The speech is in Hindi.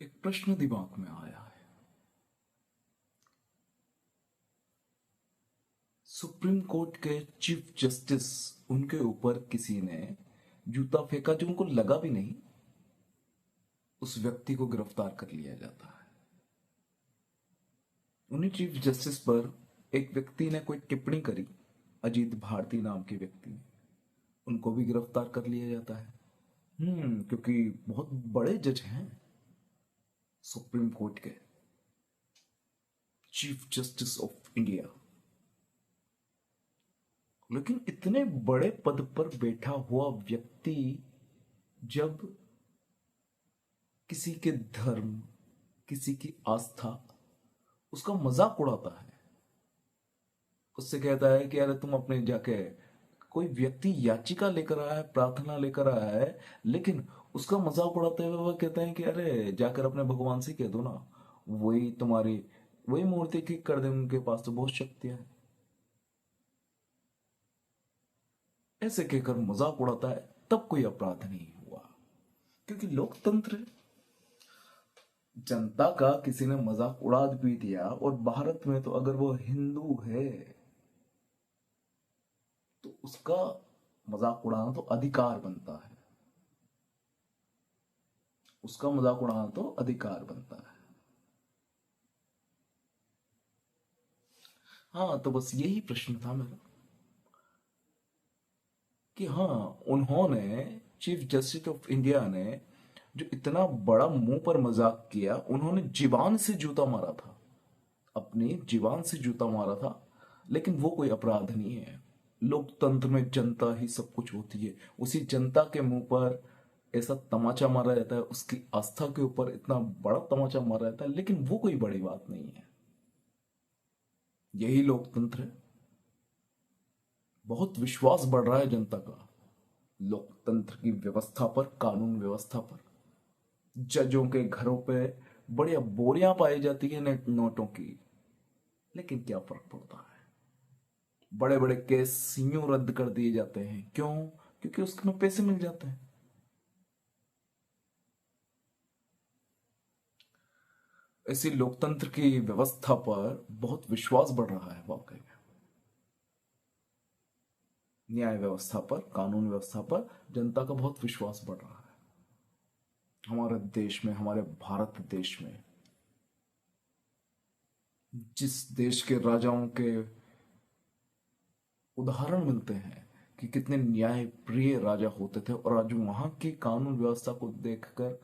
एक प्रश्न दिमाग में आया है। सुप्रीम कोर्ट के चीफ जस्टिस, उनके ऊपर किसी ने जूता फेंका जो उनको लगा भी नहीं, उस व्यक्ति को गिरफ्तार कर लिया जाता है। उन्हीं चीफ जस्टिस पर एक व्यक्ति ने कोई टिप्पणी करी, अजीत भारती नाम के व्यक्ति ने, उनको भी गिरफ्तार कर लिया जाता है। क्योंकि बहुत बड़े जज हैं सुप्रीम कोर्ट के, चीफ जस्टिस ऑफ इंडिया। लेकिन इतने बड़े पद पर बैठा हुआ व्यक्ति जब किसी के धर्म, किसी की आस्था, उसका मजाक उड़ाता है, उससे कहता है कि अरे तुम अपने जाके, कोई व्यक्ति याचिका लेकर आया है, प्रार्थना लेकर आया है, लेकिन उसका मजाक उड़ाते हुए वह कहते हैं कि अरे जाकर अपने भगवान से कह दो ना, वही तुम्हारी, वही मूर्ति ठीक कर दे, उनके पास तो बहुत शक्ति है। ऐसे कहकर मजाक उड़ाता है, तब कोई अपराध नहीं हुआ, क्योंकि लोकतंत्र है। जनता का किसी ने मजाक उड़ा भी दिया, और भारत में तो अगर वो हिंदू है तो उसका मजाक उड़ाना तो अधिकार बनता है, उसका मजाक उड़ाना तो अधिकार बनता है। हाँ, तो बस यही प्रश्न था मेरा कि हाँ, उन्होंने, चीफ जस्टिस ऑफ इंडिया ने जो इतना बड़ा मुंह पर मजाक किया, उन्होंने जीवान से जूता मारा था, अपनी जीवान से जूता मारा था, लेकिन वो कोई अपराध नहीं है। लोकतंत्र में जनता ही सब कुछ होती है, उसी जनता के मुंह पर ऐसा तमाचा मारा जाता है, उसकी आस्था के ऊपर इतना बड़ा तमाचा मारा जाता है, लेकिन वो कोई बड़ी बात नहीं है। यही लोकतंत्र है। बहुत विश्वास बढ़ रहा है जनता का लोकतंत्र की व्यवस्था पर, कानून व्यवस्था पर। जजों के घरों पे बढ़िया बोरियां पाई जाती है नोटों की, लेकिन क्या फर्क पड़ता है। बड़े बड़े केस यूं रद्द कर दिए जाते हैं, क्यों? क्योंकि उसमें पैसे मिल जाते हैं। ऐसी लोकतंत्र की व्यवस्था पर बहुत विश्वास बढ़ रहा है वाकई में। न्याय व्यवस्था पर, कानून व्यवस्था पर जनता का बहुत विश्वास बढ़ रहा है हमारे देश में, हमारे भारत देश में। जिस देश के राजाओं के उदाहरण मिलते हैं कि कितने न्याय प्रिय राजा होते थे, और आज वहां की कानून व्यवस्था को देखकर